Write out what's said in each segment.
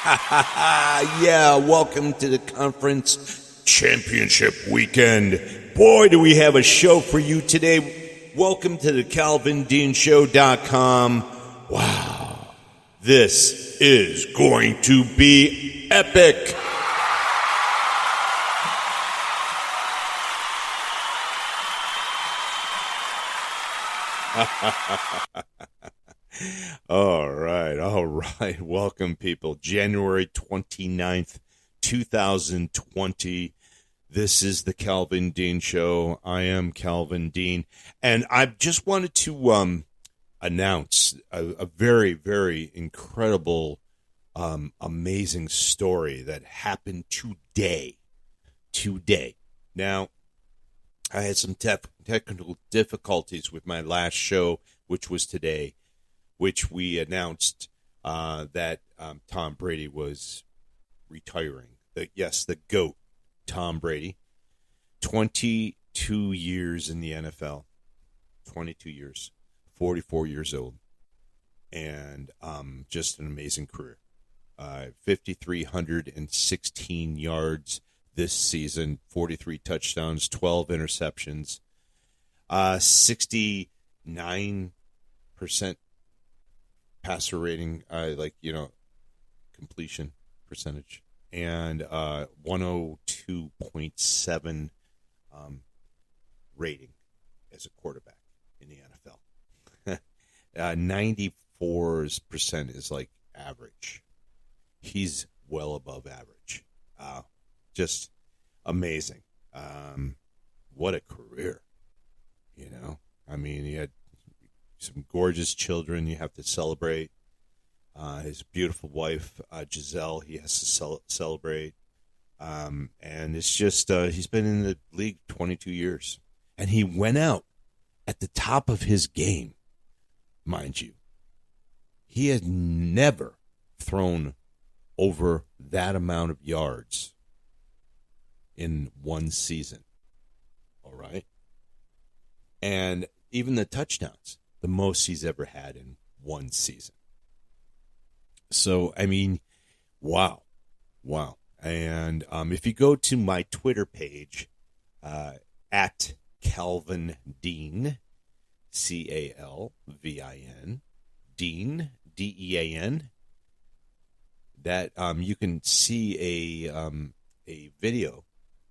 Yeah, welcome to the conference championship weekend. Boy, do we have a show for you today. Welcome to the CalvinDeanShow.com. Wow, this is going to be epic. All right. Welcome, people. January 29th, 2020. This is the Calvin Dean Show. I am Calvin Dean. And I just wanted to announce a very, very incredible, amazing story that happened today. Now, I had some technical difficulties with my last show, which was today, which we announced that Tom Brady was retiring. The GOAT, Tom Brady. 22 years in the NFL. 22 years. 44 years old. And just an amazing career. 5,316 yards this season. 43 touchdowns, 12 interceptions. 69% passer rating, completion percentage, and 102.7 rating as a quarterback in the NFL. 94% is like average. He's well above average. Just amazing. What a career, you know? I mean, he had some gorgeous children you have to celebrate. His beautiful wife, Giselle, he has to celebrate. And it's just, he's been in the league 22 years. And he went out at the top of his game, mind you. He had never thrown over that amount of yards in one season. All right? And even the touchdowns, the most he's ever had in one season. So, I mean, wow. And if you go to my Twitter page, at Calvin Dean, Calvin, Dean, Dean, that you can see a video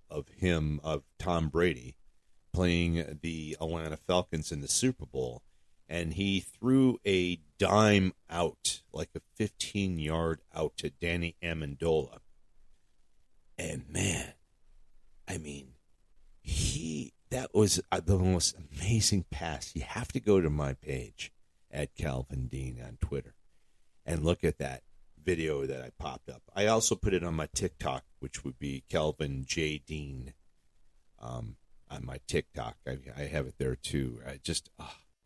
of him, of Tom Brady, playing the Atlanta Falcons in the Super Bowl. And he threw a dime out, like a 15-yard out to Danny Amendola. And man, I mean, that was the most amazing pass. You have to go to my page at Calvin Dean on Twitter and look at that video that I popped up. I also put it on my TikTok, which would be Calvin J. Dean on my TikTok. I have it there too.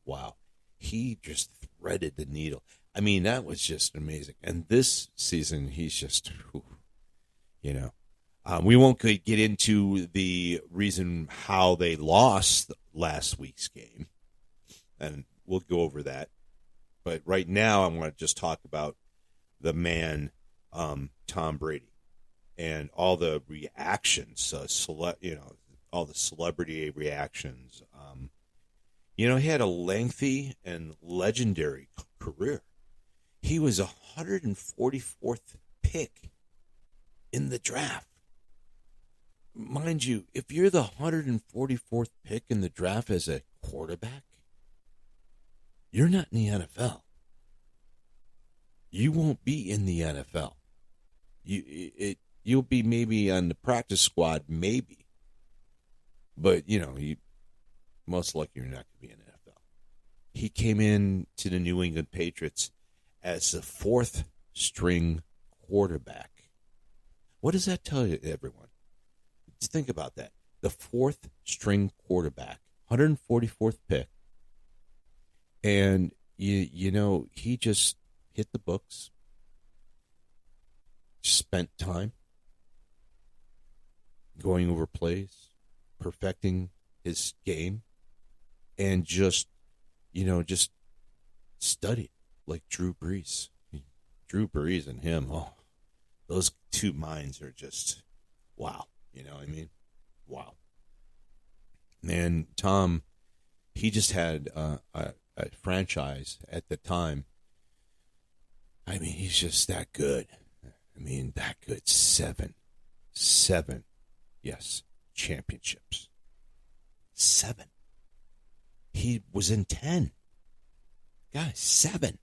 Wow. He just threaded the needle. I mean, that was just amazing. And this season, he's just, we won't get into the reason how they lost last week's game. And we'll go over that. But right now, I want to just talk about the man, Tom Brady, and all the reactions, all the celebrity reactions. He had a lengthy and legendary career. He was 144th pick in the draft. Mind you, if you're the 144th pick in the draft as a quarterback, you're not in the NFL. You won't be in the NFL. You'll be maybe on the practice squad, maybe. But, most likely you're not going to be in the NFL. He came in to the New England Patriots as the fourth string quarterback. What does that tell you, everyone? Let's think about that. The fourth string quarterback, 144th pick. And, he just hit the books, spent time going over plays, perfecting his game, and just studied like Drew Brees. Drew Brees and him, those two minds are just wow. You know what I mean? Wow. And Tom, he just had a franchise at the time. I mean, he's just that good. I mean, that good. Seven, yes, championships. 7. He was in 10. Guys, 7.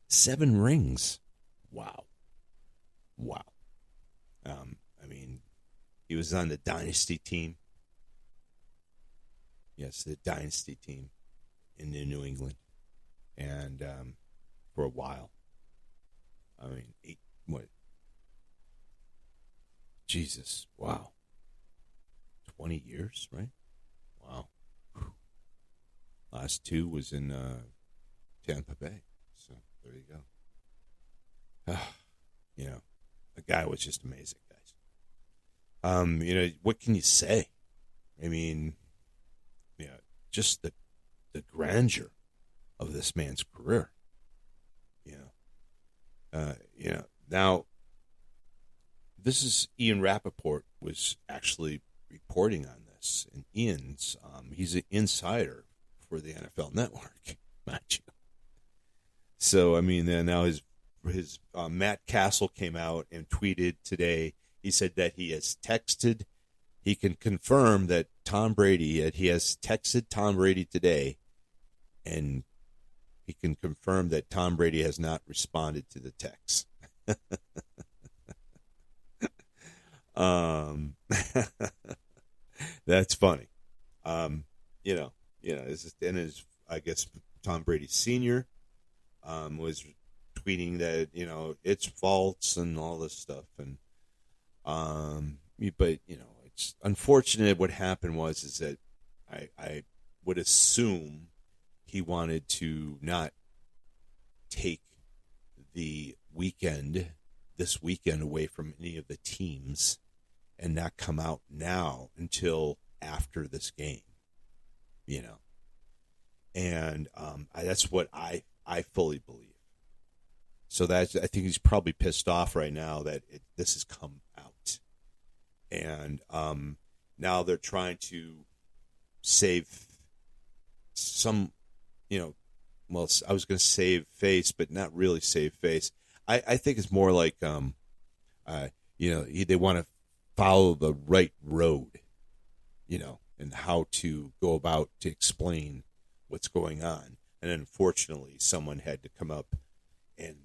7 rings. Wow. I mean, he was on the dynasty team. Yes, the dynasty team in New England. And for a while. I mean, Jesus, wow. 20 years, right? Wow. Whew. Last 2 was in Tampa Bay. So there you go. You know, the guy was just amazing, guys. You know, what can you say? I mean, yeah, just the grandeur of this man's career. You know, now this is Ian Rappaport was actually reporting on this, and Ian's he's an insider for the NFL Network, mind you. So I mean, now his Matt Castle came out and tweeted today. He said that he has texted. He can confirm that he has texted Tom Brady today, and he can confirm that Tom Brady has not responded to the text. That's funny. I guess Tom Brady Sr. Was tweeting that, you know, it's false and all this stuff. And, but, you know, it's unfortunate. What happened is that I would assume he wanted to not take this weekend away from any of the teams and not come out now until after this game, you know. And that's what I fully believe. So I think he's probably pissed off right now that this has come out. And now they're trying to save some, you know, well, I was going to save face, but not really save face. I think it's more like, you know, they want to follow the right road, you know, and how to go about to explain what's going on. And unfortunately, someone had to come up and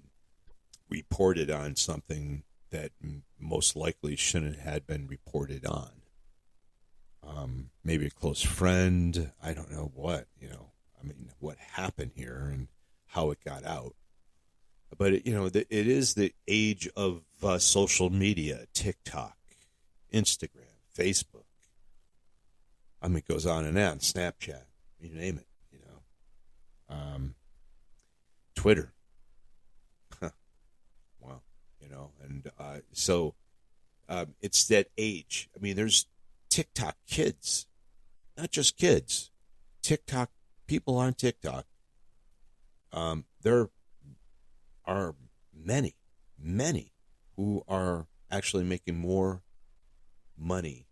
report it on something that most likely shouldn't have been reported on. Maybe a close friend. I don't know what, you know. I mean, what happened here and how it got out. But, you know, it is the age of social media, TikTok, Instagram, Facebook. I mean, it goes on and on, Snapchat, you name it, you know. Twitter. Wow, you know, and so it's that age. I mean, there's TikTok kids, not just kids, TikTok people on TikTok. There are many who are actually making more money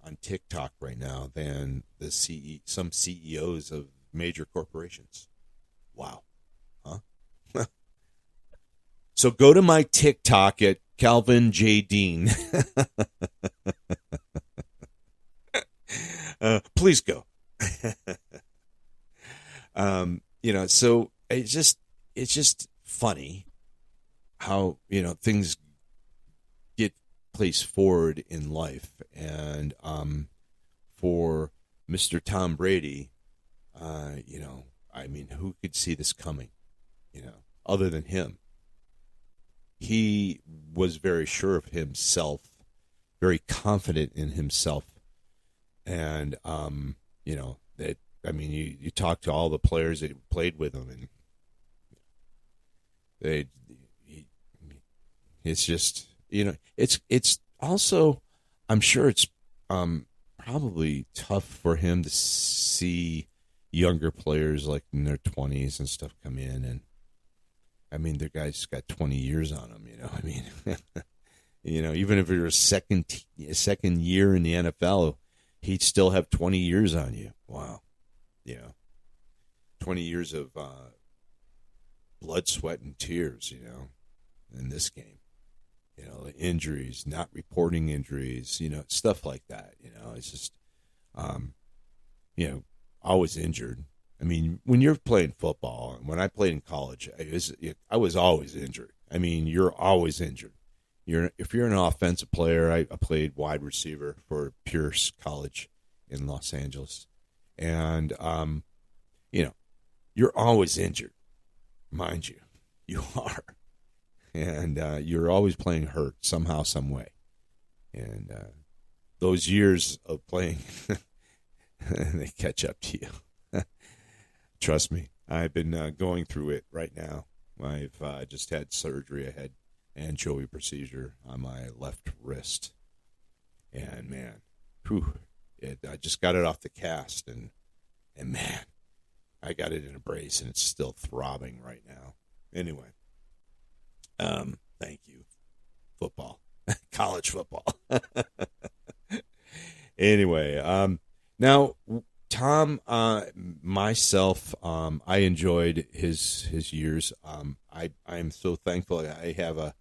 on TikTok right now than some CEOs of major corporations. Wow. Huh? So go to my TikTok at Calvin J. Dean. Please go. You know, so it's just funny how, you know, things get placed forward in life. And for Mr. Tom Brady, you know, I mean, who could see this coming, you know, other than him? He was very sure of himself, very confident in himself. And, you know, that, I mean, you talk to all the players that played with him, and it's just, you know, it's also, I'm sure it's probably tough for him to see younger players like in their 20s and stuff come in, and I mean, the guy's got 20 years on him, I mean, even if you're a second year in the NFL, he'd still have 20 years on you. Wow. 20 years of blood, sweat, and tears, in this game. Injuries, not reporting injuries, stuff like that. It's just, always injured. I mean, when you're playing football, and when I played in college, I was always injured. I mean, you're always injured. If you're an offensive player, I played wide receiver for Pierce College in Los Angeles, and you're always injured, mind you. You are, and you're always playing hurt somehow, some way, and those years of playing, they catch up to you. Trust me, I've been going through it right now. I've just had surgery. I had anchovy procedure on my left wrist. And, man, I just got it off the cast. And man, I got it in a brace, and it's still throbbing right now. Anyway, thank you, football, college football. Anyway, now, Tom, myself, I enjoyed his years. I am so thankful. I have a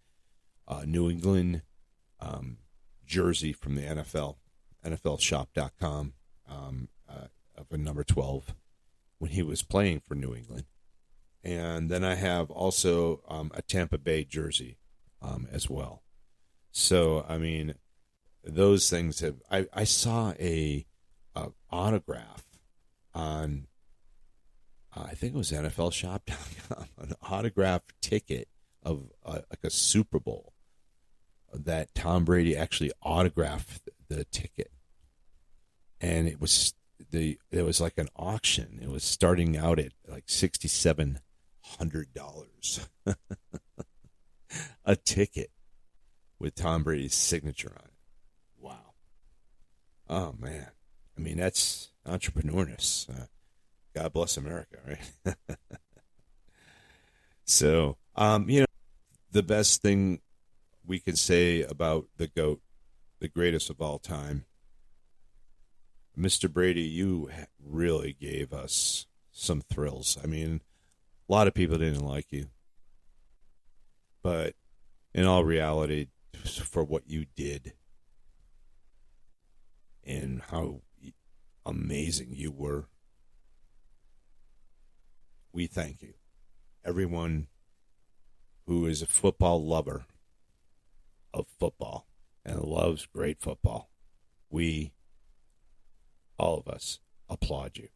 New England jersey from the NFL, NFLshop.com, of a number 12 when he was playing for New England. And then I have also a Tampa Bay jersey as well. So, I mean, those things have. I saw a autograph on, I think it was NFLshop.com, an autograph ticket of like a Super Bowl that Tom Brady actually autographed the ticket, and it was like an auction. It was starting out at like $6,700 a ticket with Tom Brady's signature on it. Wow. Oh man. I mean, that's entrepreneurness. God bless America, right? So, the best thing we can say about the GOAT, the greatest of all time, Mr. Brady, you really gave us some thrills. I mean, a lot of people didn't like you. But in all reality, for what you did and how amazing you were, we thank you. Everyone who is a football lover of football and loves great football, we, all of us, applaud you.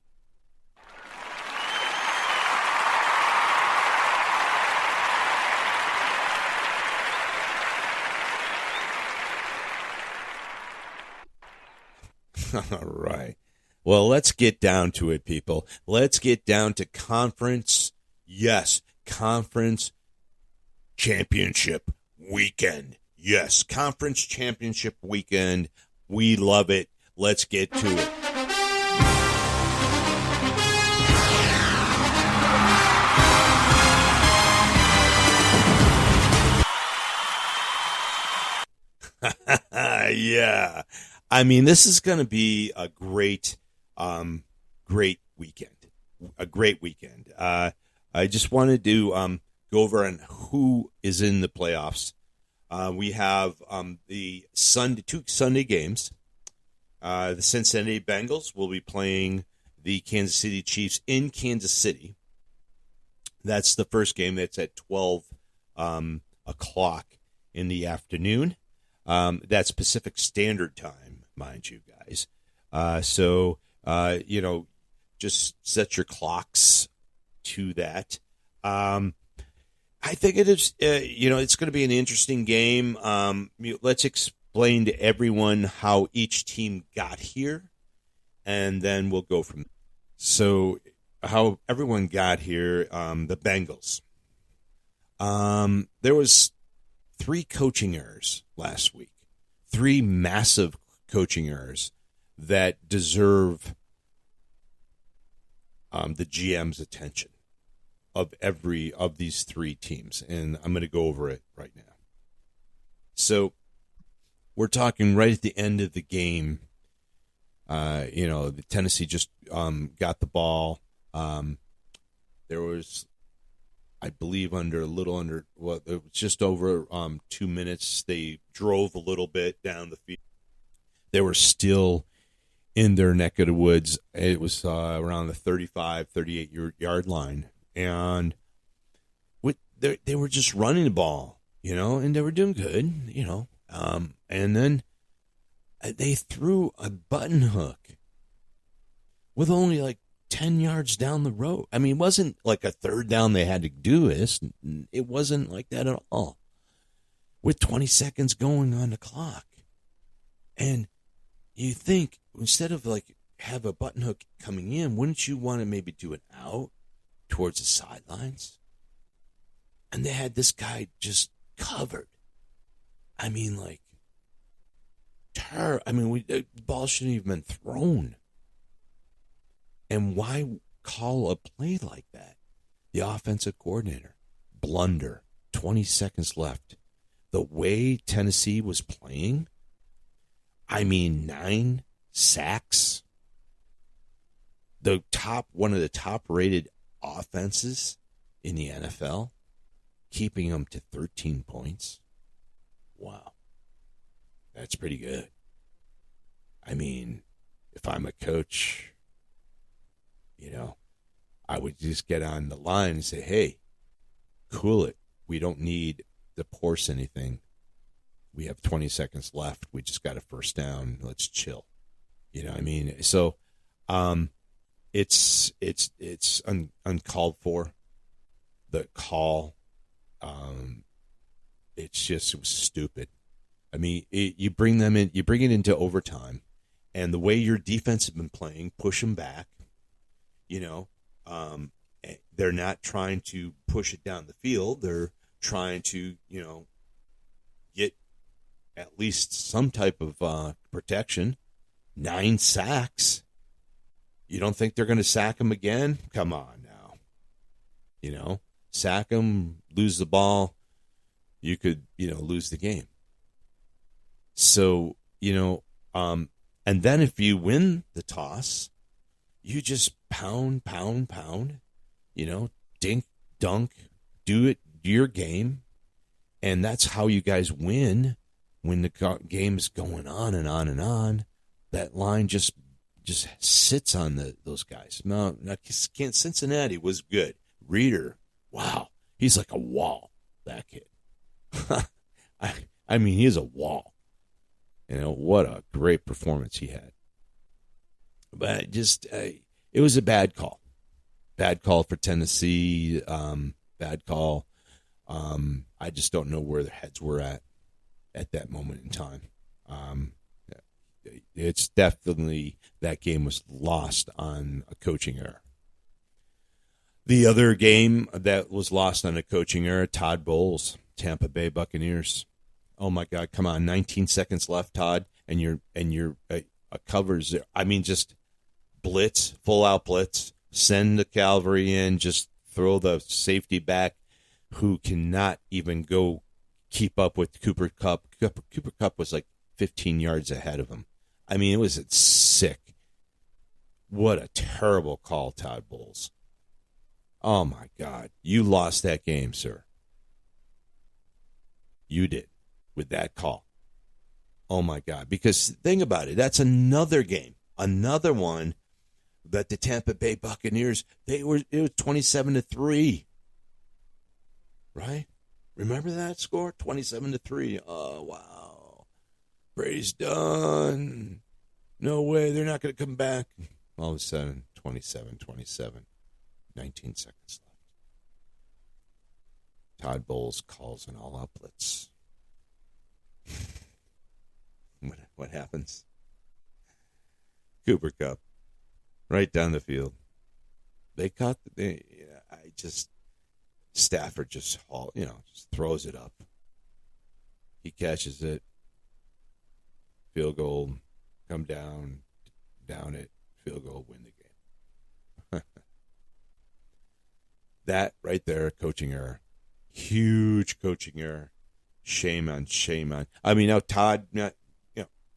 All right. Well, let's get down to it, people. Let's get down to conference. Yes, conference championship weekend. Yes, conference championship weekend. We love it. Let's get to it. Yeah. I mean, this is going to be a great weekend. A great weekend. I just wanted to go over on who is in the playoffs. We have the two Sunday games. The Cincinnati Bengals will be playing the Kansas City Chiefs in Kansas City. That's the first game. That's at 12 o'clock in the afternoon. That's Pacific Standard Time, mind you guys. So, just set your clocks to that. I think it is, it's going to be an interesting game. Let's explain to everyone how each team got here, and then we'll go from there. So, how everyone got here, the Bengals. There was 3 coaching errors last week. 3 massive coaching errors that deserve the GM's attention. of these three teams, and I'm going to go over it right now. So we're talking right at the end of the game. The Tennessee just got the ball. There was, I believe, it was just over 2 minutes. They drove a little bit down the field. They were still in their neck of the woods. It was around the 35, 38-yard line. And they were just running the ball, and they were doing good, and then they threw a button hook with only like 10 yards down the road. I mean, it wasn't like a third down they had to do this. It wasn't like that at all. With 20 seconds going on the clock. And you think, instead of like have a button hook coming in, wouldn't you want to maybe do it out towards the sidelines? And they had this guy just covered. I mean, like, the ball shouldn't have been thrown. And why call a play like that? The offensive coordinator, blunder, 20 seconds left. The way Tennessee was playing, 9 sacks. One of the top rated offenses in the NFL, keeping them to 13 points. Wow. That's pretty good. If I'm a coach, I would just get on the line and say, hey, cool it. We don't need to force anything. We have 20 seconds left. We just got a first down. Let's chill. So it's uncalled for. The call, it was stupid. You bring it into overtime, and the way your defense has been playing, push them back. They're not trying to push it down the field. They're trying to, get at least some type of protection. 9 sacks. You don't think they're going to sack him again? Come on now. Sack him, lose the ball. You could, lose the game. So, and then if you win the toss, you just pound, dink, dunk, do your game. And that's how you guys win when the game's going on and on and on. That line just sits on those guys. No, Cincinnati was good. Reader, wow, he's like a wall, that kid. He's a wall. What a great performance he had. But it was a bad call. Bad call for Tennessee. Bad call. I just don't know where their heads were at that moment in time. It's definitely, that game was lost on a coaching error. The other game that was lost on a coaching error, Todd Bowles, Tampa Bay Buccaneers. Oh my God, come on, 19 seconds left, Todd, and your covers. Just blitz, full out blitz. Send the cavalry in. Just throw the safety back, who cannot even go keep up with Cooper Kupp. Cooper Kupp was like 15 yards ahead of him. It was sick. What a terrible call, Todd Bowles. Oh, my God. You lost that game, sir. You did, with that call. Oh, my God. Because think about it. That's another game. Another one that the Tampa Bay Buccaneers, it was 27-3. Right? Remember that score? 27-3. Oh, wow. Brady's done. No way. They're not going to come back. All of a sudden, 27-27. 19 seconds left. Todd Bowles calls an all-out blitz. What happens? Cooper Kupp, right down the field. They caught. Stafford just throws it up. He catches it. Field goal, come down it. Field goal, win the game. That right there, coaching error. Huge coaching error. Shame on, shame on. I mean, now Todd,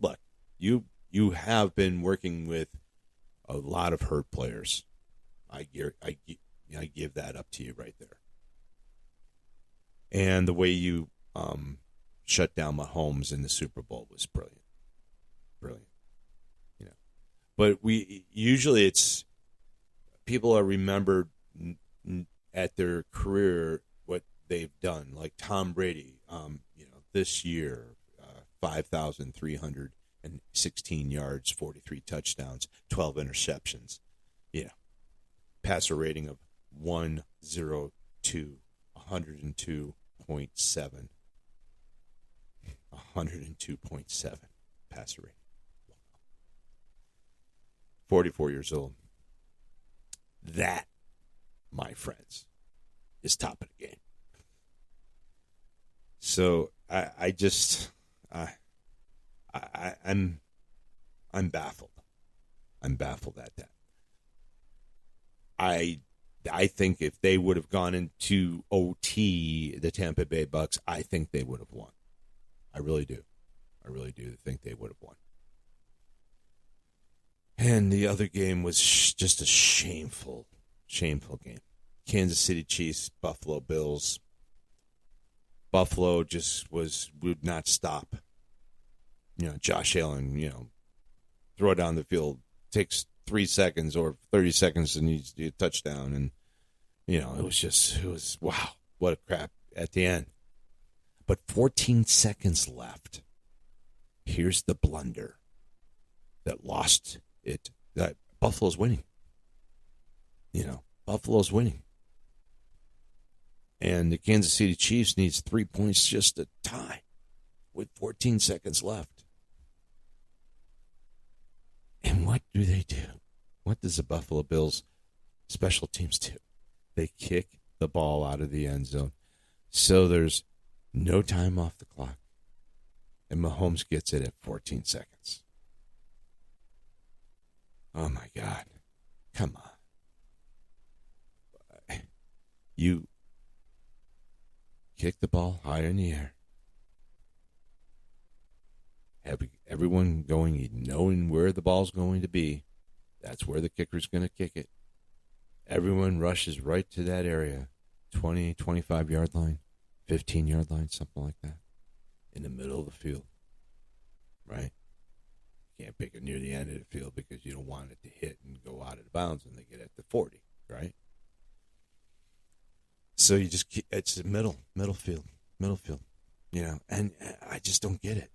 look, you have been working with a lot of hurt players. I give that up to you right there. And the way you shut down Mahomes in the Super Bowl was brilliant. Brilliant. But it's people are remembered at their career what they've done, like Tom Brady. This year, 5,316 yards, 43 touchdowns, 12 interceptions. Yeah, passer rating of 102, 102.7, 102.7 passer rating. 44 years old. That, my friends, is top of the game. So I'm baffled. I'm baffled at that. I think if they would have gone into OT, the Tampa Bay Bucks, I think they would have won. I really do. I really do think they would have won. And the other game was just a shameful game. Kansas City Chiefs, Buffalo Bills. Buffalo just would not stop. Josh Allen, throw it down the field, takes 3 seconds or 30 seconds and he's a touchdown. And, it was wow, what a crap at the end. But 14 seconds left. Here's the blunder that lost it. That Buffalo's winning. Buffalo's winning. And the Kansas City Chiefs needs 3 points just to tie with 14 seconds left. And what do they do? What does the Buffalo Bills special teams do? They kick the ball out of the end zone. So there's no time off the clock. And Mahomes gets it at 14 seconds. Oh, my God. Come on. You kick the ball high in the air. Have everyone going, knowing where the ball's going to be. That's where the kicker's going to kick it. Everyone rushes right to that area. 20, 25-yard line, 15-yard line, something like that. In the middle of the field. Right? Can't pick it near the end of the field because you don't want it to hit and go out of bounds when they get at the 40, right? So you just keep, it's the middle field, and I just don't get it.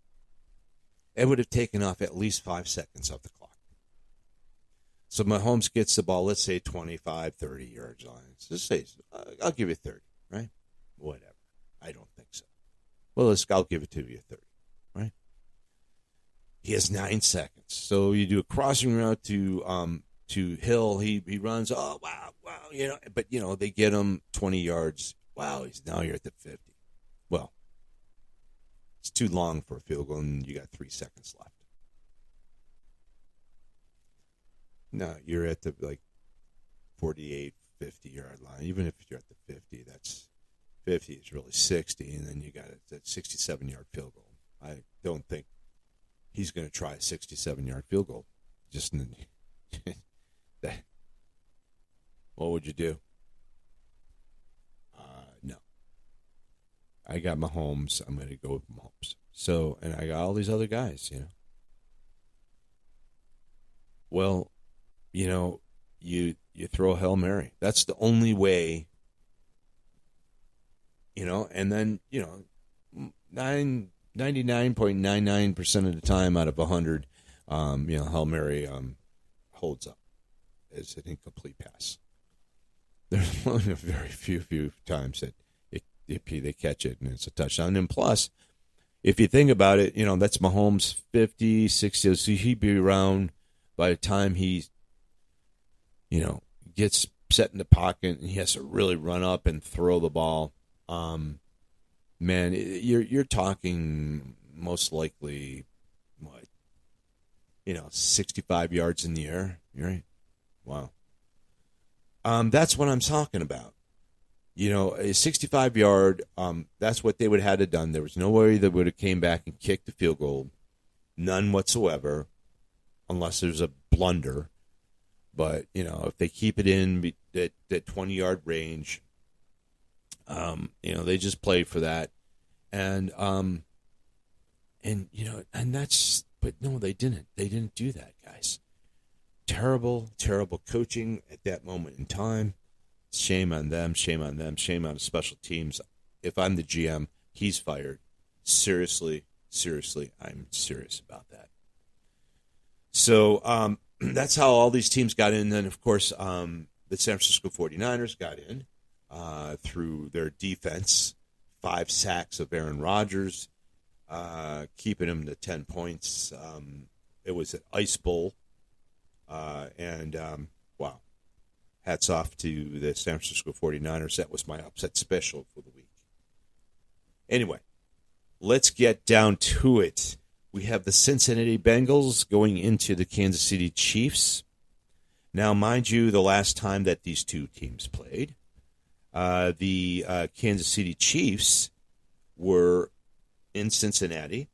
It would have taken off at least 5 seconds off the clock. So Mahomes gets the ball, let's say 25, 30 yards line. Just say, I'll give you 30, right? Whatever. I don't think so. Well, I'll give it to you 30, right? He has 9 seconds. So you do a crossing route to Hill. He runs. Oh, wow. But, they get him 20 yards. Wow, now you're at the 50. Well, it's too long for a field goal, and you got 3 seconds left. No, you're at the, 48, 50-yard line. Even if you're at the 50, that's 50 is really 60, and then you got that 67-yard field goal. I don't think he's going to try a 67-yard field goal. Just that. What would you do? No. I got Mahomes. I'm going to go with Mahomes. So, and I got all these other guys, Well, you throw a Hail Mary. That's the only way, and then, 99.99% of the time out of 100, Hail Mary holds up as an incomplete pass. There's only a very few times that they catch it and it's a touchdown. And plus, if you think about it, that's Mahomes 50, 60. So he'd be around by the time he, gets set in the pocket and he has to really run up and throw the ball. Man, you're talking most likely, 65 yards in the air, right? Wow. That's what I'm talking about. A 65-yard, that's what they would have had done. There was no way they would have came back and kicked the field goal. None whatsoever, unless there's a blunder. But, if they keep it in that 20-yard range, they just play for that. And that's, but no, they didn't. They didn't do that, guys. Terrible, terrible coaching at that moment in time. Shame on them, shame on them, shame on the special teams. If I'm the GM, he's fired. Seriously, I'm serious about that. So that's how all these teams got in. Then, of course, the San Francisco 49ers got in through their defense. 5 sacks of Aaron Rodgers, keeping him to 10 points. It was an ice bowl. Wow. Hats off to the San Francisco 49ers. That was my upset special for the week. Anyway, let's get down to it. We have the Cincinnati Bengals going into the Kansas City Chiefs. Now, mind you, the last time that these two teams played, the Kansas City Chiefs were in Cincinnati,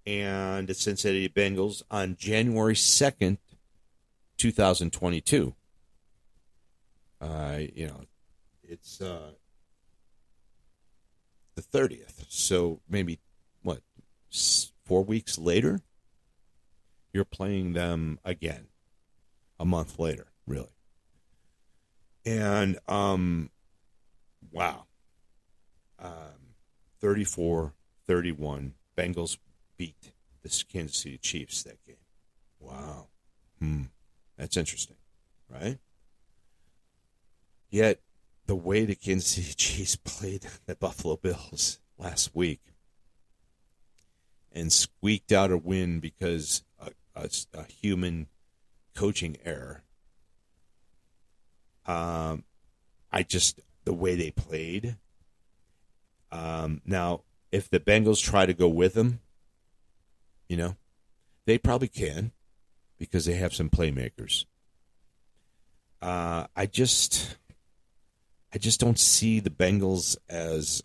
and the Cincinnati Bengals on January 2nd, 2022. It's the 30th. So maybe, 4 weeks later? You're playing them again. A month later, really. And, wow. 34-31. Bengals beat the Kansas City Chiefs that game. Wow. That's interesting, right? Yet, the way the Kansas City Chiefs played the Buffalo Bills last week and squeaked out a win because a human coaching error. The way they played. Now, if the Bengals try to go with them, they probably can because they have some playmakers. I just don't see the Bengals as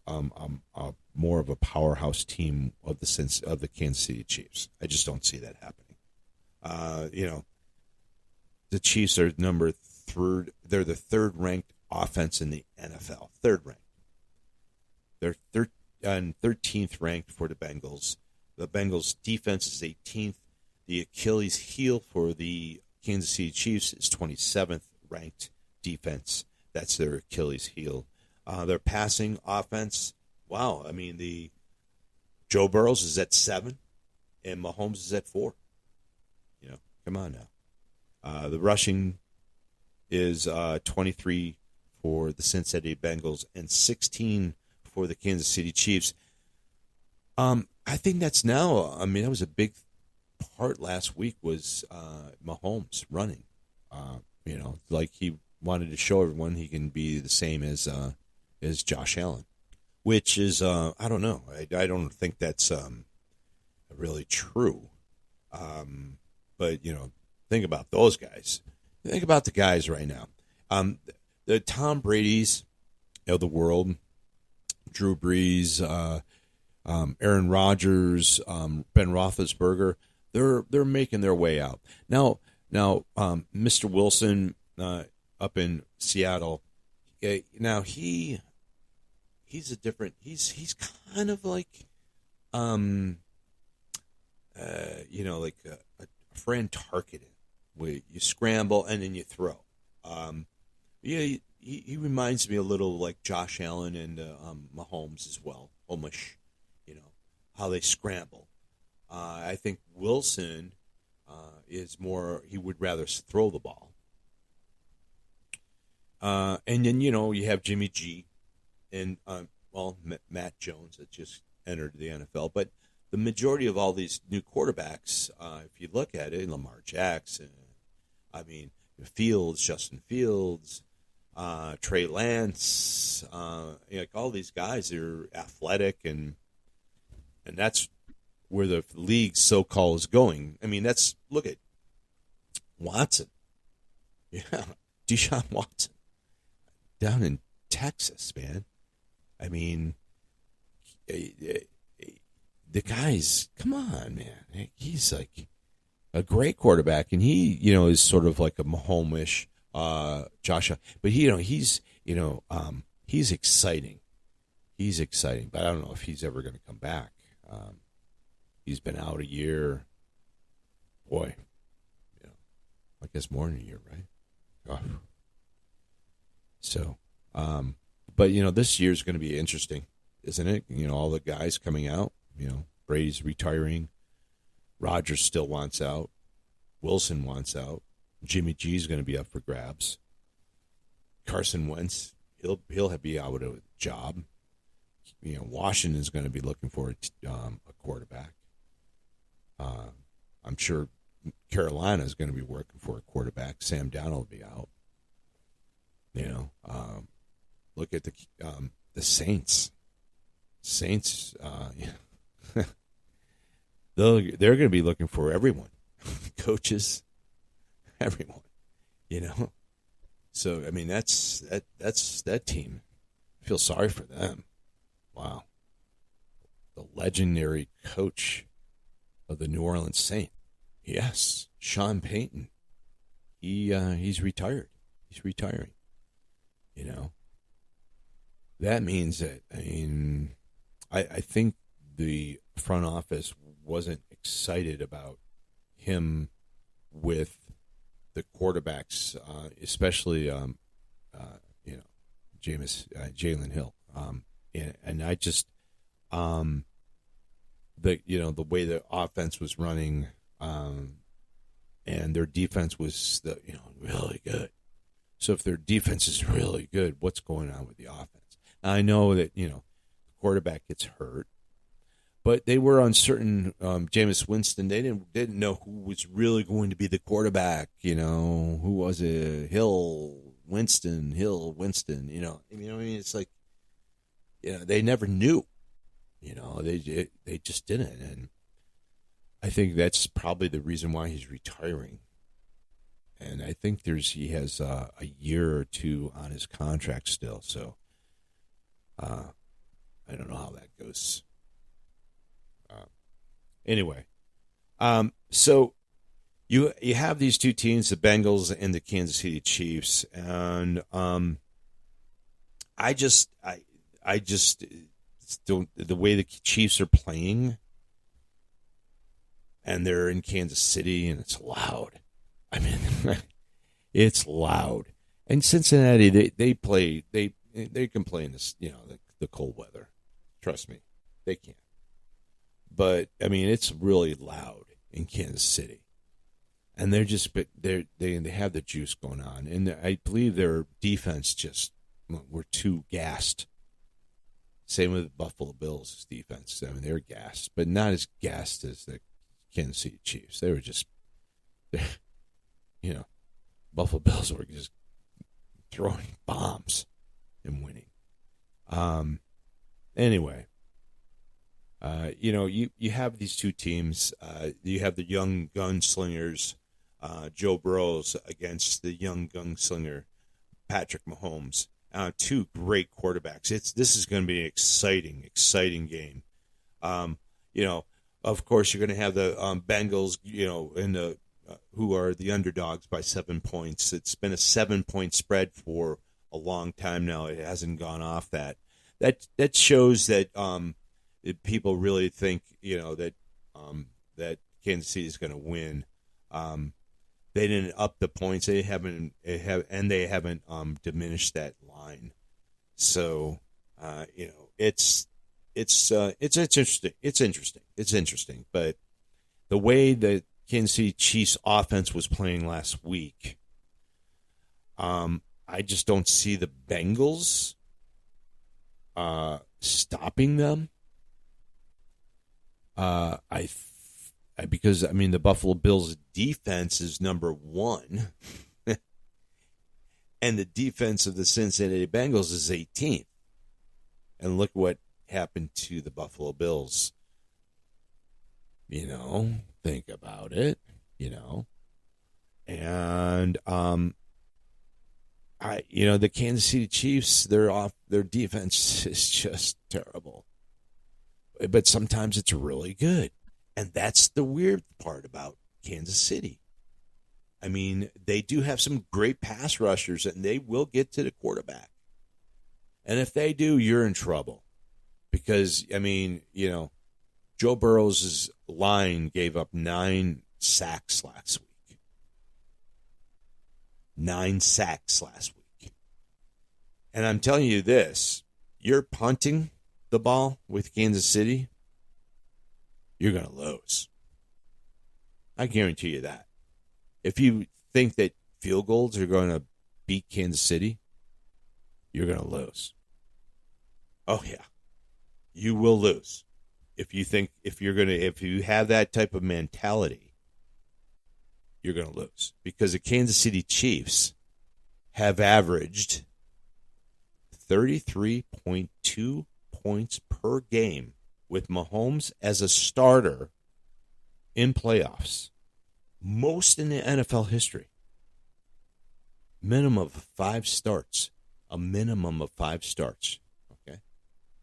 more of a powerhouse team of the Kansas City Chiefs. I just don't see that happening. The Chiefs are number 3rd. They're the 3rd ranked offense in the NFL. 3rd ranked. They're 13th ranked for the Bengals. The Bengals defense is 18th. The Achilles heel for the Kansas City Chiefs is 27th ranked defense. That's their Achilles heel. Their passing offense, wow. I mean, the Joe Burrows is at 7, and Mahomes is at 4. Come on now. The rushing is 23 for the Cincinnati Bengals and 16 for the Kansas City Chiefs. I think that's now. I mean, that was a big part last week was Mahomes running. Like he wanted to show everyone he can be the same as Josh Allen, which is I don't know. I don't think that's really true. But think about those guys. Think about the guys right now. The Tom Brady's of the world, Drew Brees, Aaron Rodgers, Ben Roethlisberger. They're making their way out now. Mr. Wilson up in Seattle. Now he's a different. He's kind of like, like a Fran Tarkenton, where you scramble and then you throw. He reminds me a little like Josh Allen and Mahomes as well. Homish, how they scramble. I think Wilson is more. He would rather throw the ball. And then you have Jimmy G, and Matt Jones that just entered the NFL. But the majority of all these new quarterbacks, if you look at it, Lamar Jackson, Justin Fields, Trey Lance, like all these guys are athletic, and that's where the league so-called is going. I mean, look at Watson. Yeah, Deshaun Watson down in Texas, man. I mean, the guy's, come on, man. He's like a great quarterback, and he, is sort of like a Mahomes-ish Joshua. But he's exciting. He's exciting, but I don't know if he's ever going to come back. He's been out a year. Boy, I guess more than a year, right? Oh. So, but this year's going to be interesting, isn't it? All the guys coming out. Brady's retiring. Rodgers still wants out. Wilson wants out. Jimmy G's going to be up for grabs. Carson Wentz, he'll be out of a job. Washington's going to be looking for a quarterback. I'm sure Carolina's going to be working for a quarterback. Sam Darnold will be out. Look at the Saints. Saints, they're going to be looking for everyone, coaches, everyone. So I mean that's that team. I feel sorry for them. Wow, the legendary coach of the New Orleans Saints. Yes, Sean Payton. He's retired. He's retiring. That means that, I think the front office wasn't excited about him with the quarterbacks, especially, Jalen Hill. And I just, the way the offense was running, and their defense was really good. So if their defense is really good, what's going on with the offense? I know that, the quarterback gets hurt, but they were uncertain. Jameis Winston, they didn't know who was really going to be the quarterback. Who was it? Hill, Winston. It's like, they never knew. They just didn't, and I think that's probably the reason why he's retiring. And I think he has a year or two on his contract still, so. I don't know how that goes. Anyway, so you have these two teams, the Bengals and the Kansas City Chiefs, and I just don't, the way the Chiefs are playing, and they're in Kansas City, and it's loud. It's loud. And Cincinnati, they can play in this, the cold weather. Trust me, they can. But it's really loud in Kansas City, and they have the juice going on, and I believe their defense were too gassed. Same with the Buffalo Bills' defense. They're gassed, but not as gassed as the Kansas City Chiefs. They were just, Buffalo Bills were just throwing bombs and winning. Anyway, you have these two teams. You have the young gunslingers, Joe Burrows against the young gunslinger, Patrick Mahomes. Two great quarterbacks. This is going to be an exciting game. Of course, you're going to have the Bengals, in the who are the underdogs by 7 points. It's been a 7-point spread for a long time now. It hasn't gone off that. That shows that people really think that Kansas City is going to win. They didn't up the points. They haven't diminished that line. So it's interesting. It's interesting. But the way the Kansas City Chiefs offense was playing last week, I just don't see the Bengals stopping them. Because the Buffalo Bills defense is number one, and the defense of the Cincinnati Bengals is 18th. And look what happened to the Buffalo Bills. Think about it. And the Kansas City Chiefs, their defense is just terrible. But sometimes it's really good. And that's the weird part about Kansas City. I mean, they do have some great pass rushers, and they will get to the quarterback. And if they do, you're in trouble. Because, I mean, Joe Burrow's line gave up 9 sacks last week. 9 sacks last week. And I'm telling you this, you're punting the ball with Kansas City, you're going to lose. I guarantee you that. If you think that field goals are going to beat Kansas City, you're going to lose. Oh, yeah. You will lose. If you have that type of mentality, you're going to lose. Because the Kansas City Chiefs have averaged 33.2 points per game with Mahomes as a starter in playoffs. Most in the NFL history. Minimum of 5 starts. A minimum of 5 starts. Okay?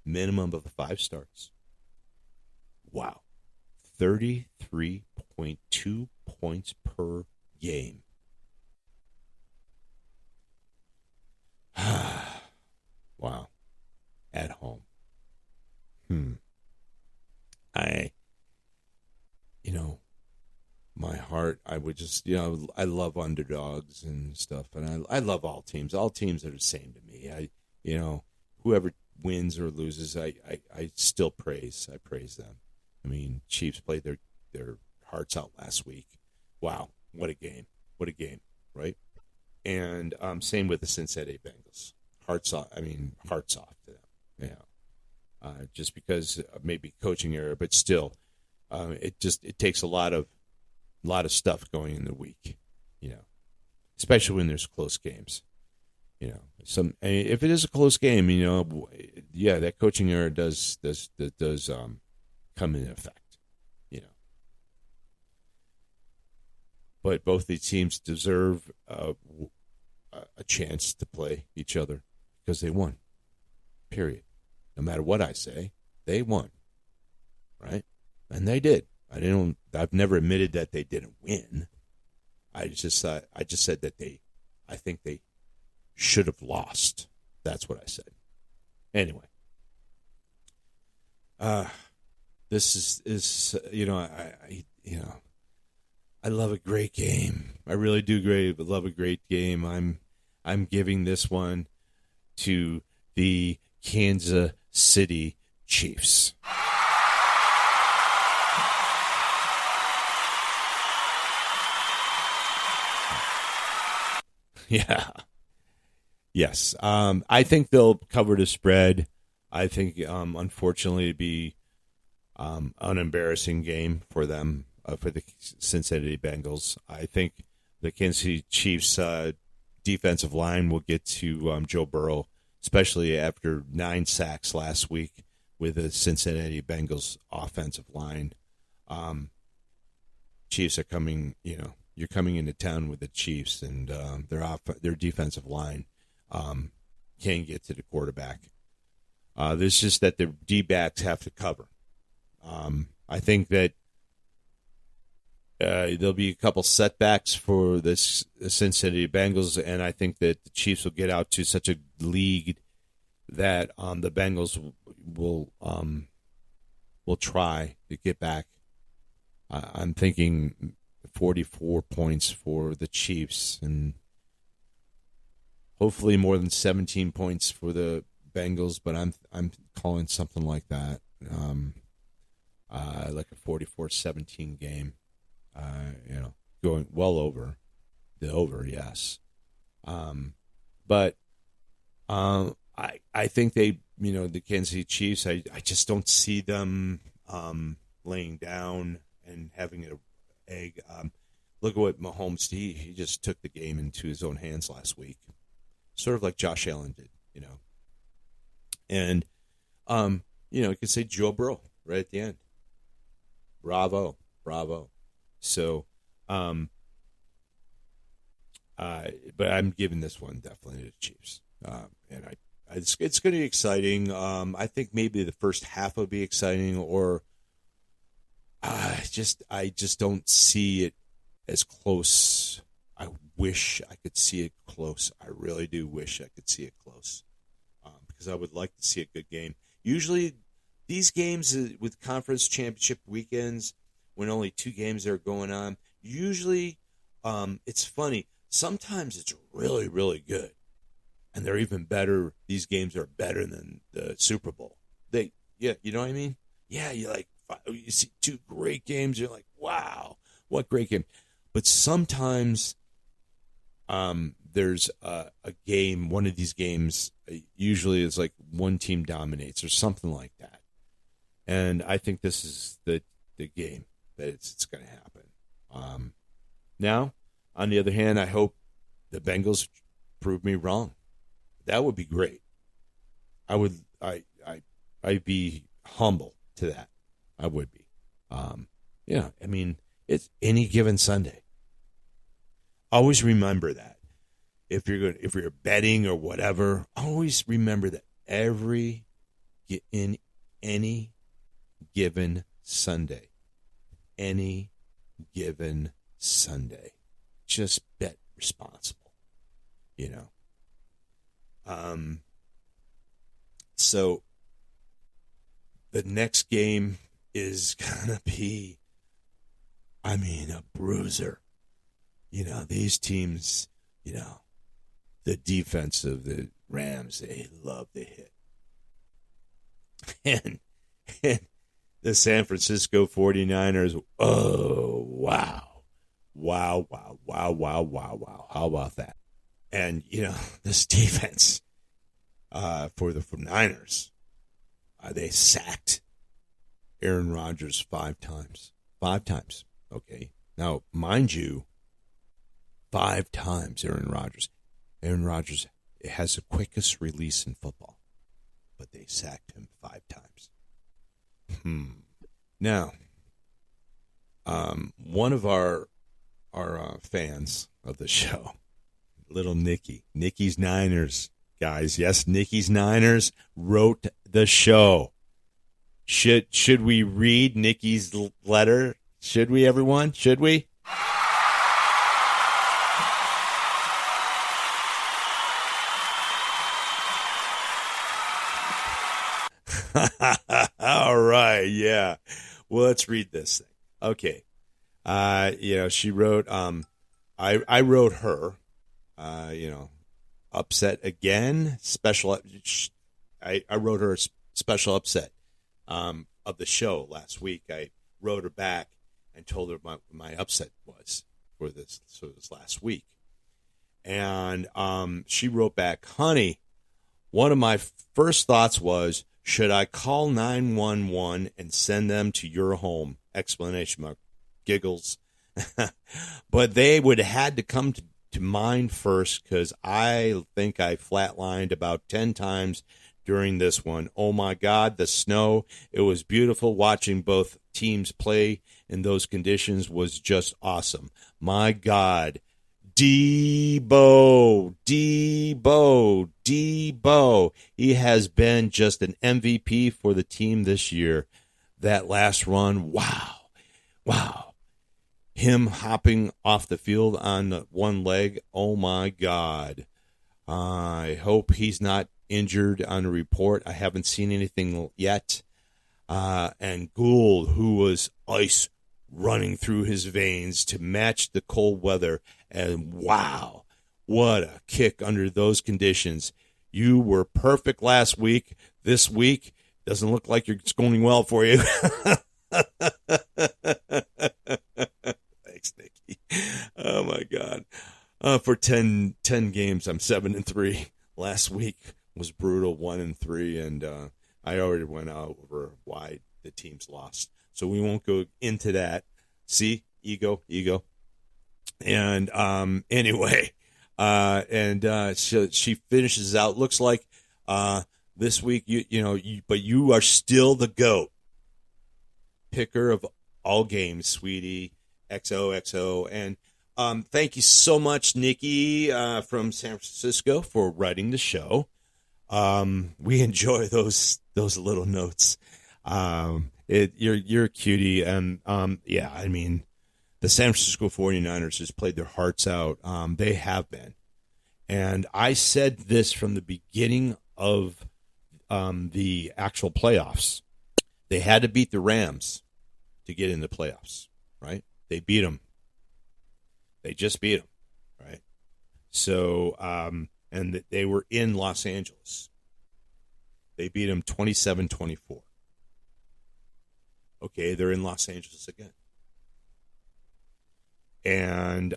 Minimum of 5 starts. Wow. 33.2 points per game. Wow. At home. My heart, I would just, I love underdogs and stuff, and I love all teams. All teams are the same to me. Whoever wins or loses, I still praise. I praise them. I mean, Chiefs played their hearts out last week. Wow, what a game. What a game, right? And same with the Cincinnati Bengals. Hearts off to them. Just because maybe coaching error, but still, it takes a lot of stuff going in the week, especially when there's close games. If it is a close game, that coaching error does come into effect, But both the teams deserve a chance to play each other because they won. Period. No matter what I say, they won, right? And they did. I've never admitted that they didn't win. I just said that I think they should have lost. That's what I said. Anyway, this is I love a great game. I really do love a great game. I'm giving this one to the Kansas City Chiefs. Yeah. Yes. I think they'll cover the spread. I think, unfortunately, it'd be an embarrassing game for them, for the Cincinnati Bengals. I think the Kansas City Chiefs defensive line will get to Joe Burrow, especially after 9 sacks last week with the Cincinnati Bengals offensive line. Chiefs are coming, you're coming into town with the Chiefs, and their defensive line can't get to the quarterback. There's just that the D-backs have to cover. I think that there'll be a couple setbacks for the Cincinnati Bengals, and I think that the Chiefs will get out to such a lead that the Bengals will try to get back. I'm thinking 44 points for the Chiefs, and hopefully more than 17 points for the Bengals. But I'm calling something like that, like a 44-17 game. Going well over the over, yes. But I think they, the Kansas City Chiefs, I just don't see them laying down and having an egg. Look at what Mahomes did. He just took the game into his own hands last week, sort of like Josh Allen did, And you could say Joe Burrow right at the end. Bravo. So But I'm giving this one definitely to the Chiefs. It's going to be exciting. I think maybe the first half will be exciting, or I just don't see it as close. I wish I could see it close. I really do wish I could see it close, because I would like to see a good game. Usually, these games with conference championship weekends, when only 2 games are going on, usually it's funny. Sometimes it's really, really good. And they're even better. These games are better than the Super Bowl. You know what I mean? Yeah, you see 2 great games. You're like, wow, what great game. But sometimes there's a game, one of these games, usually it's like one team dominates or something like that. And I think this is the game that it's going to happen. Now, on the other hand, I hope the Bengals prove me wrong. That would be great. I'd be humble to that. I would be. I mean, it's any given Sunday. Always remember that. If you're betting or whatever, always remember that in any given Sunday, just bet responsible, So the next game is gonna be, a bruiser. These teams, the defense of the Rams, they love to hit. And the San Francisco 49ers, oh, wow. Wow. How about that? And, this defense for the Niners, they sacked Aaron Rodgers 5 times. 5 times, okay? Now, mind you, 5 times Aaron Rodgers. Aaron Rodgers has the quickest release in football, but they sacked him 5 times. Now, one of our fans of the show, little Nicki's Niners, guys. Yes, Nicki's Niners wrote the show. Should we read Nicki's letter? Should we, everyone? Should we? All right, yeah. Well, let's read this thing. Okay. She wrote, I wrote her, upset again, I wrote her a special upset of the show last week. I wrote her back and told her my upset was for this last week. And she wrote back, honey, one of my first thoughts was, should I call 911 and send them to your home? Explanation mark. Giggles. But they would have had to come to mine first, because I think I flatlined about 10 times during this one. Oh, my God, the snow. It was beautiful watching both teams play in those conditions was just awesome. My God. Debo. He has been just an MVP for the team this year. That last run, wow. Him hopping off the field on one leg, oh my God. I hope he's not injured on the report. I haven't seen anything yet. And Gould, who was ice running through his veins to match the cold weather. And wow, what a kick under those conditions. You were perfect last week. This week doesn't look like it's going well for you. Thanks, Nicki. Oh, my God. For 10 games, I'm 7-3. Last week was brutal, 1-3. And I already went over why the teams lost. So we won't go into that. See? Ego. And anyway, so she finishes out. Looks like this week, but you are still the GOAT. Picker of all games, sweetie, XOXO. And Thank you so much, Nicki, from San Francisco, for writing the show. We enjoy those little notes. You're a cutie, and yeah, I mean, the San Francisco 49ers has played their hearts out. They have been, and I said this from the beginning of the actual playoffs. They had to beat the Rams to get in the playoffs, right? They beat them. They just beat them, right? So, and they were in Los Angeles. They beat them 27-24. Okay, they're in Los Angeles again. And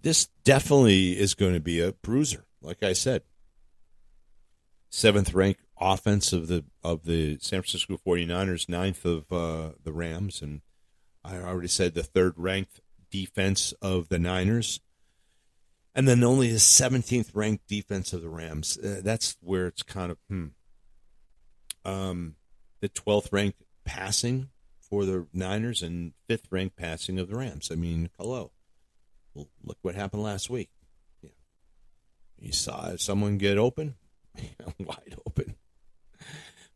this definitely is going to be a bruiser, like I said. 7th ranked offense of the San Francisco 49ers, 9th of the Rams, and I already said the 3rd ranked defense of the Niners, and then only the 17th ranked defense of the Rams. That's where it's kind of the 12th ranked passing for the Niners and 5th ranked passing of the Rams. I mean, hello. Well, look what happened last week. Yeah. You saw someone get open, wide open,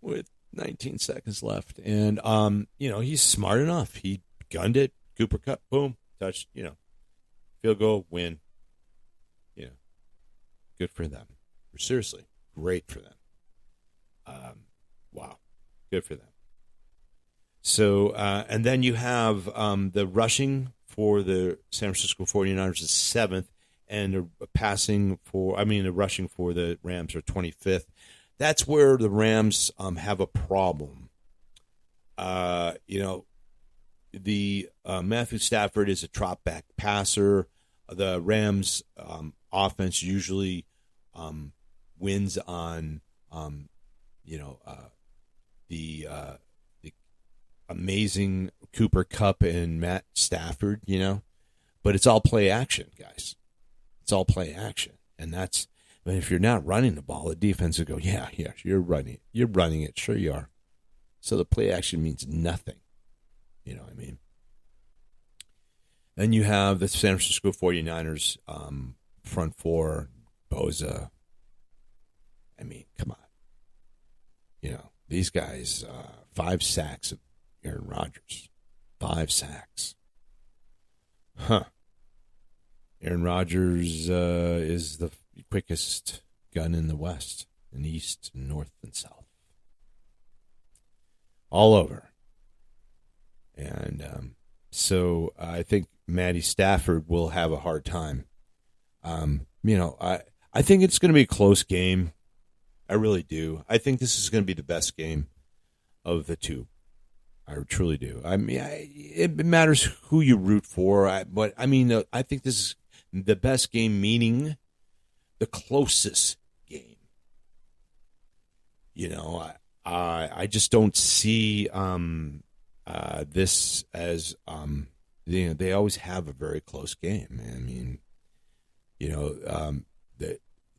with 19 seconds left. And, he's smart enough. He gunned it. Cooper Kupp, boom, touch, field goal, win. Good for them. Seriously, great for them. Wow, good for them. So, and then you have the rushing for the San Francisco 49ers is 7th, and the rushing for the Rams are 25th. That's where the Rams have a problem. The Matthew Stafford is a drop back passer. The Rams offense usually wins on the amazing Cooper Kupp and Matt Stafford, but it's all play action, guys. It's all play action, and but if you're not running the ball, the defense will go, yeah, you're running it, sure you are. So the play action means nothing. You know what I mean? Then you have the San Francisco 49ers front four, Boza. I mean, come on. These guys, 5 sacks of Aaron Rodgers. 5 sacks. Huh. Aaron Rodgers is the quickest gun in the West, and East, and North, and South. All over. And so I think Matty Stafford will have a hard time. I think it's going to be a close game. I really do. I think this is going to be the best game of the two. I truly do. I mean, it matters who you root for, but I think this is the best game, meaning the closest game. I just don't see this as they always have a very close game. I mean,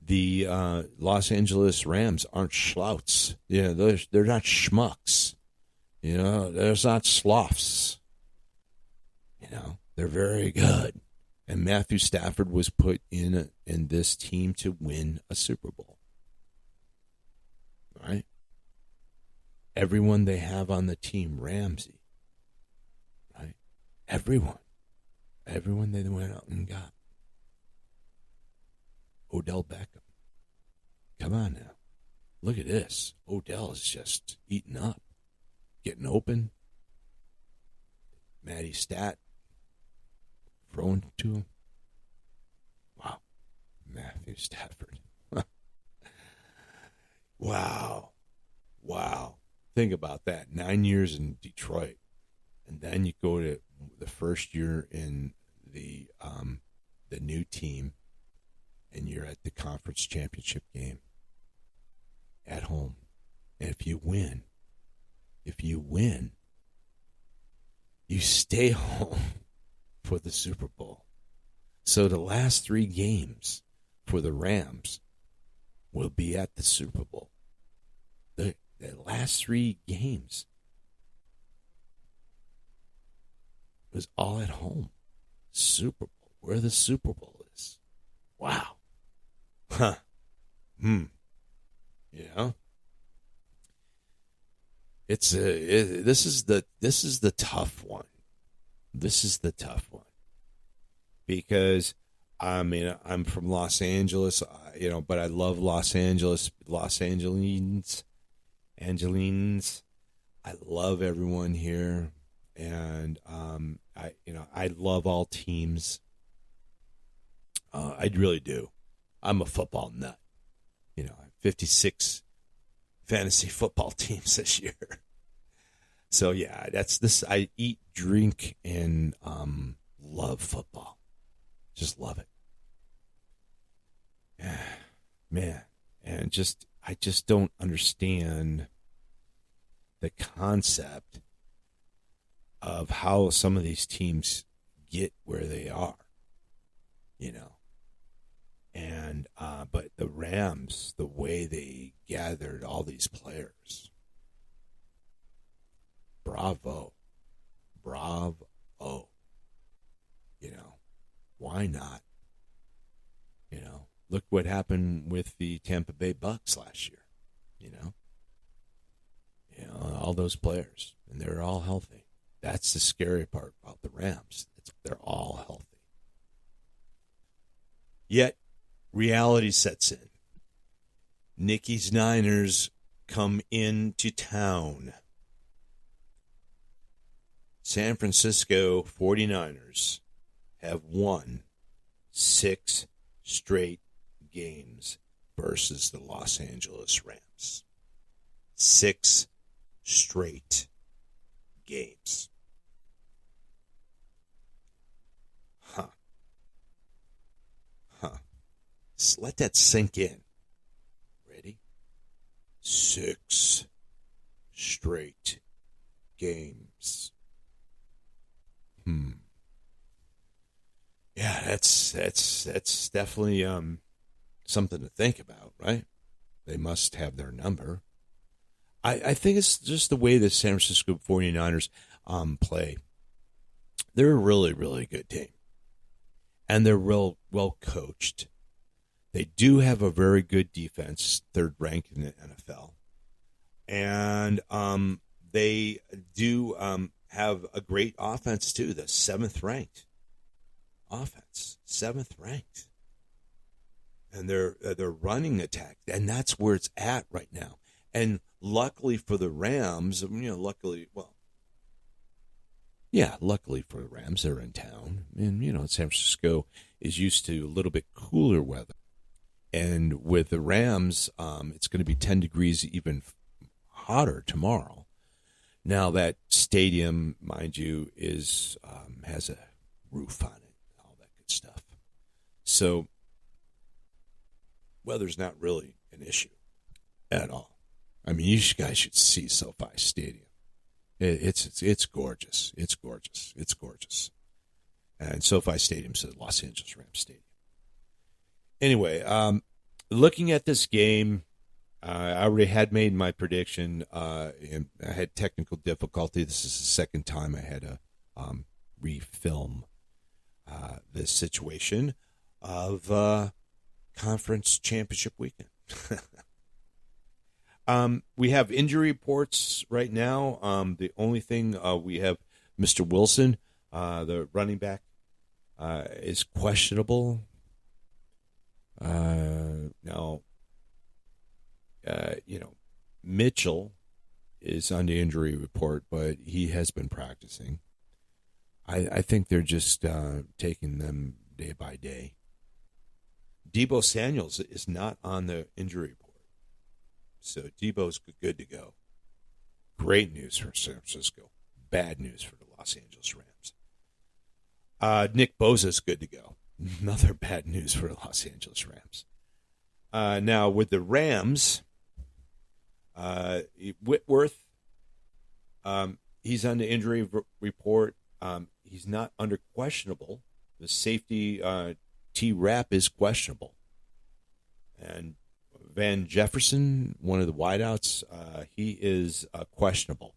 the Los Angeles Rams aren't schlouts. They're not schmucks. They're not sloths. They're very good. And Matthew Stafford was put in this team to win a Super Bowl. Right? Everyone they have on the team, Ramsey. Right? Everyone they went out and got. Odell Beckham. Come on now. Look at this. Odell is just eating up. Getting open. Matty Stat. Thrown to him. Wow. Matthew Stafford. Wow. Think about that. 9 years in Detroit. And then you go to the first year in the new team, and you're at the conference championship game at home. And if you win, you stay home for the Super Bowl. So the last 3 games for the Rams will be at the Super Bowl. The last 3 games. It was all at home. Super Bowl, where the Super Bowl is. Wow. Huh. You know, this is the tough one. This is the tough one because I mean I'm from Los Angeles, but I love Los Angeles, Angelines. I love everyone here, and I love all teams. I really do. I'm a football nut. 56 fantasy football teams this year. So yeah, that's this. I eat, drink, and love football. Just love it. Man, and I just don't understand the concept of how some of these teams get where they are. And but the Rams, the way they gathered all these players, bravo. Why not? Look what happened with the Tampa Bay Bucks last year. All those players, and they're all healthy. That's the scary part about the Rams. They're all healthy. Yet, reality sets in. Nicki's Niners come into town. San Francisco 49ers have won 6 straight games versus the Los Angeles Rams. 6 straight games. Let that sink in. Ready? 6 straight games. Yeah, that's definitely something to think about, right? They must have their number. I think it's just the way the San Francisco 49ers play. They're a really, really good team. And they're real well coached. They do have a very good defense, 3rd ranked in the NFL. And they do have a great offense, too, the 7th ranked offense, 7th ranked. And they're running attack, and that's where it's at right now. And luckily for the Rams, luckily for the Rams, they're in town. And, San Francisco is used to a little bit cooler weather. And with the Rams, it's going to be 10 degrees even hotter tomorrow. Now that stadium, mind you, has a roof on it, all that good stuff. So weather's not really an issue at all. I mean, you guys should see SoFi Stadium. It's gorgeous. It's gorgeous. It's gorgeous. And SoFi Stadium's the Los Angeles Rams Stadium. Anyway, looking at this game, I already had made my prediction. And I had technical difficulty. This is the second time I had to refilm this situation of conference championship weekend. We have injury reports right now. The only thing we have, Mr. Wilson, the running back, is questionable. Now, Mitchell is on the injury report, but he has been practicing. I think they're just taking them day by day. Deebo Samuels is not on the injury report. So Deebo's good to go. Great news for San Francisco. Bad news for the Los Angeles Rams. Nick Bosa's good to go. Another bad news for the Los Angeles Rams. Now, with the Rams, Whitworth, he's on the injury report. He's not under questionable. The safety T-Rap is questionable. And Van Jefferson, one of the wideouts, he is questionable.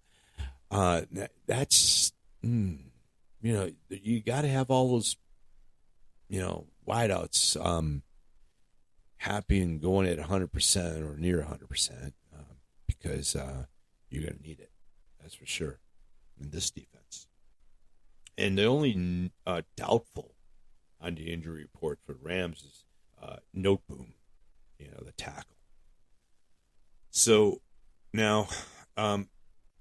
That's, you got to have all those, wideouts happy and going at 100% or near 100% because you're going to need it. That's for sure in this defense. And the only doubtful on the injury report for the Rams is Noteboom, the tackle. So now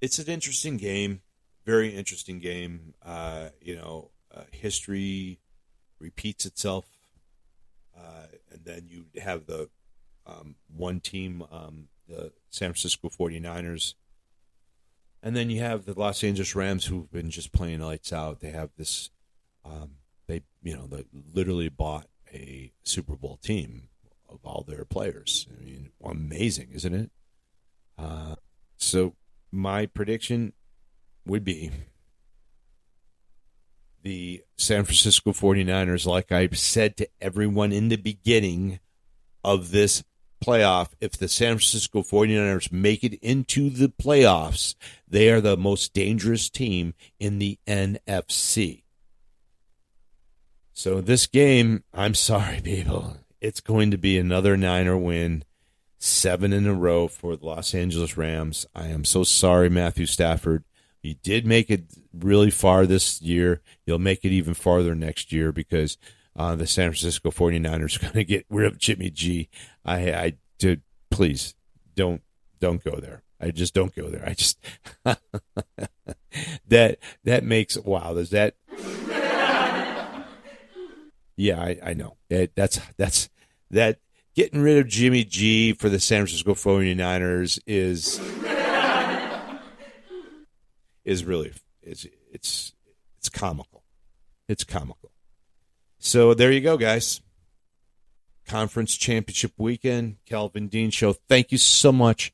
it's an interesting game, very interesting game. History repeats itself. And then you have the one team, the San Francisco 49ers. And then you have the Los Angeles Rams who've been just playing lights out. They have this, they literally bought a Super Bowl team of all their players. I mean, amazing, isn't it? So my prediction would be the San Francisco 49ers, like I said to everyone in the beginning of this playoff, if the San Francisco 49ers make it into the playoffs, they are the most dangerous team in the NFC. So this game, I'm sorry, people, it's going to be another Niner win, 7 in a row for the Los Angeles Rams. I am so sorry, Matthew Stafford. You did make it really far this year. You'll make it even farther next year because the San Francisco 49ers are going to get rid of Jimmy G. Please don't go there. I just don't go there. I just that makes wow. Does that? Yeah, I know. That's that. Getting rid of Jimmy G for the San Francisco 49ers is really it's comical. It's comical. So there you go, guys. Conference championship weekend, Calvin Dean Show. Thank you so much.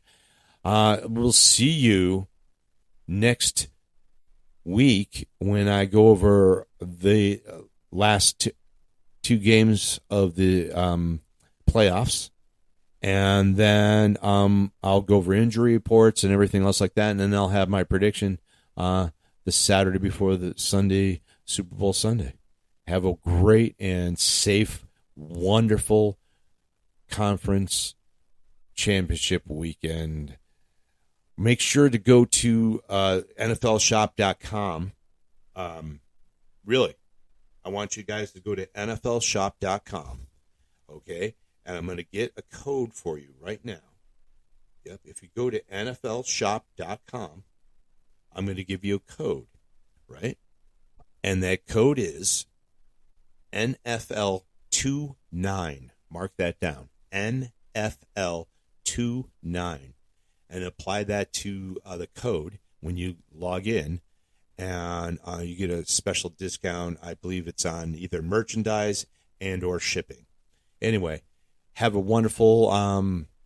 We'll see you next week when I go over the last two games of the playoffs. And then I'll go over injury reports and everything else like that. And then I'll have my prediction the Saturday before the Sunday, Super Bowl Sunday. Have a great and safe, wonderful conference championship weekend. Make sure to go to NFLshop.com. Really, I want you guys to go to NFLshop.com. Okay? And I'm going to get a code for you right now. Yep. If you go to NFLshop.com, I'm going to give you a code, right? And that code is NFL29. Mark that down. NFL29. And apply that to the code when you log in. And you get a special discount. I believe it's on either merchandise and or shipping. Anyway, have a wonderful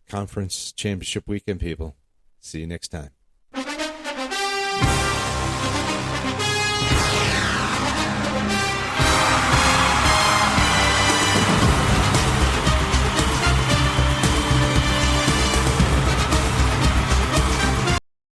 conference championship weekend, people. See you next time.